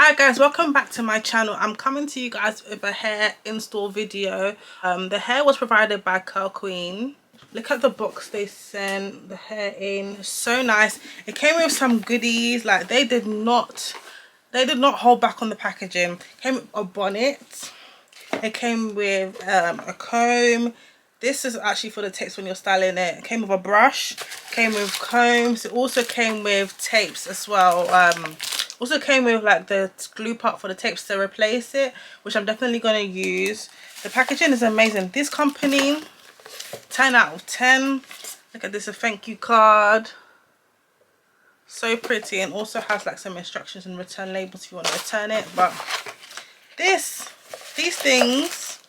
Hi guys, welcome back to my channel. I'm coming to you guys with a hair install video. The hair was provided by Curlsqueen. Look at the box they sent the hair in. So nice. It came with some goodies. Like they did not hold back on the packaging. It came with a bonnet. It came with a comb. This is actually for the tapes when you're styling it. It came with a brush, came with combs. It also came with tapes as well. Also came with like the glue part for the tapes to replace it, which I'm definitely going to use. The packaging is amazing. This company, 10 out of 10. Look at this, a thank you card. So pretty, and also has like some instructions and return labels if you want to return it. But these things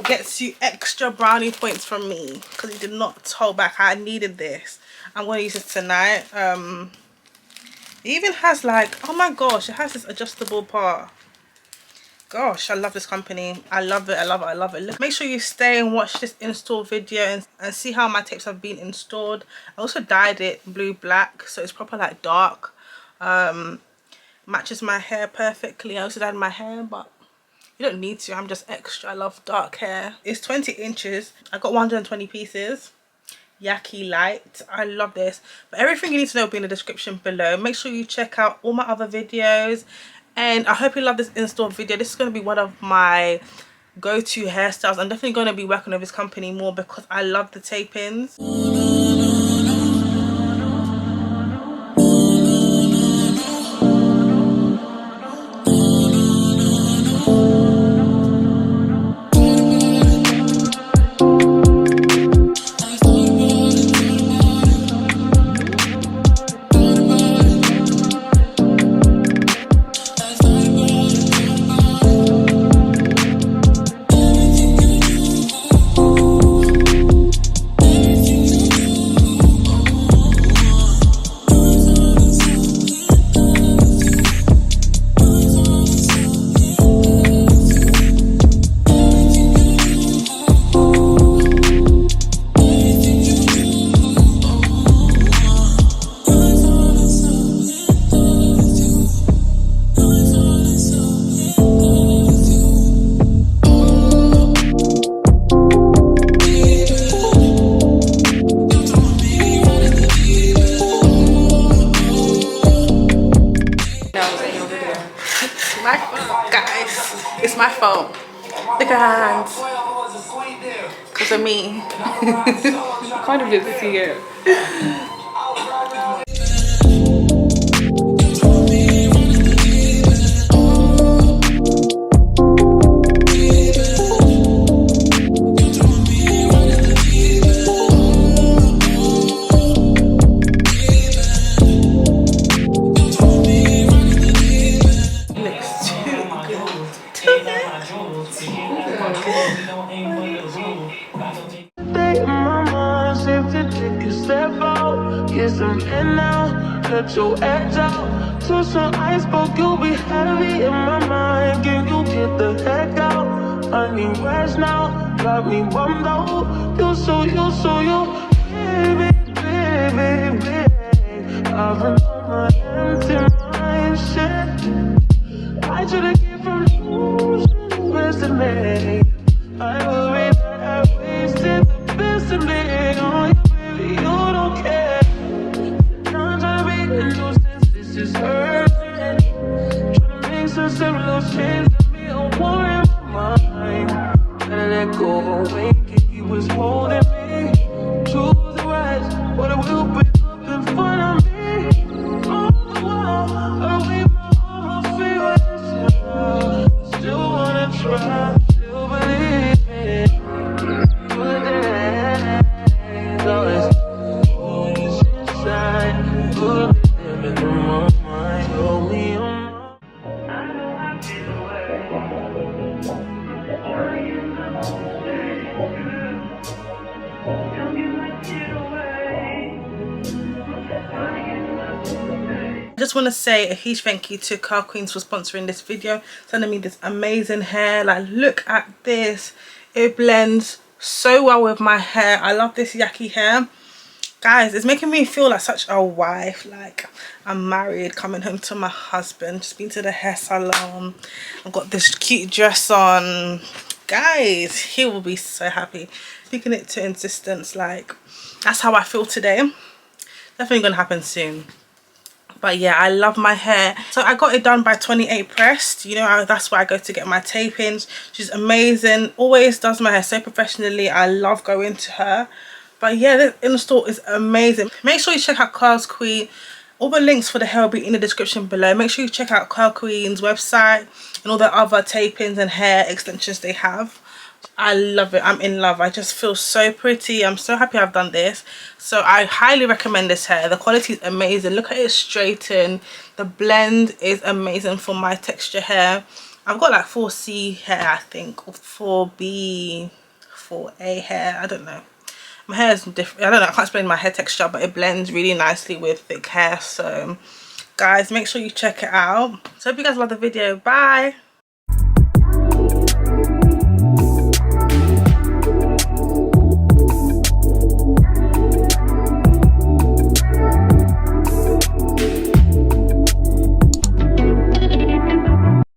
gets you extra brownie points from me because you did not hold back. I needed this. I'm going to use it tonight. It even has like, oh my gosh, it has this adjustable part. Gosh, I love this company. I love it. I love it. I love it. Make sure you stay and watch this install video and see how my tapes have been installed. I also dyed it blue black, so it's proper like dark. Matches my hair perfectly. I also dyed my hair, but you don't need to. I'm just extra. I love dark hair. It's 20 inches. I got 120 pieces. Yaki light. I love this. But everything you need to know will be in the description below. Make sure you check out all my other videos. And I hope you love this install video. This is going to be one of my go-to hairstyles. I'm definitely going to be working with this company more because I love the tape-ins. My phone, guys, it's my phone. Look at her hands. Because of me. Kind of is here. Let your edge out to some iceberg, you'll be heavy in my mind. Can you get the heck out? I need rest now, got me bummed out. You baby, baby, baby. I've been on my empty mind, shit. I should've came from losing yesterday. I worry that I wasted the best of me on you, baby, you don't care. This is hurting. Trying to make sense of little change. Let me a war in my mind. Gotta let go away. He was holding me. Choose the right, but it will break up in front of me. On the wall, I wave my arms, feel still wanna try, still believe it. Good days, always inside. Good. I just want to say a huge thank you to Curlsqueen for sponsoring this video, sending me this amazing hair. Like, look at this. It blends so well with my hair. I love this Yaki hair. Guys, it's making me feel like such a wife. Like I'm married, coming home to my husband, just been to the hair salon. I've got this cute dress on. Guys, he will be so happy. Speaking it to existence, like that's how I feel today. Definitely gonna happen soon. But yeah, I love my hair. So I got it done by 28 Pressed. You know, that's where I go to get my tapings. She's amazing, always does my hair so professionally. I love going to her. But yeah, this install is amazing. Make sure you check out Curlsqueen. All the links for the hair will be in the description below. Make sure you check out Curlsqueen's website and all the other tapings and hair extensions they have. I love it. I'm in love. I just feel so pretty. I'm so happy I've done this. So I highly recommend this hair. The quality is amazing. Look at it straighten. The blend is amazing for my texture hair. I've got like 4C hair, I think, or 4B, 4A hair. I don't know. My hair is different. I don't know. I can't explain my hair texture, but it blends really nicely with thick hair. So guys, make sure you check it out. So hope you guys love the video. Bye.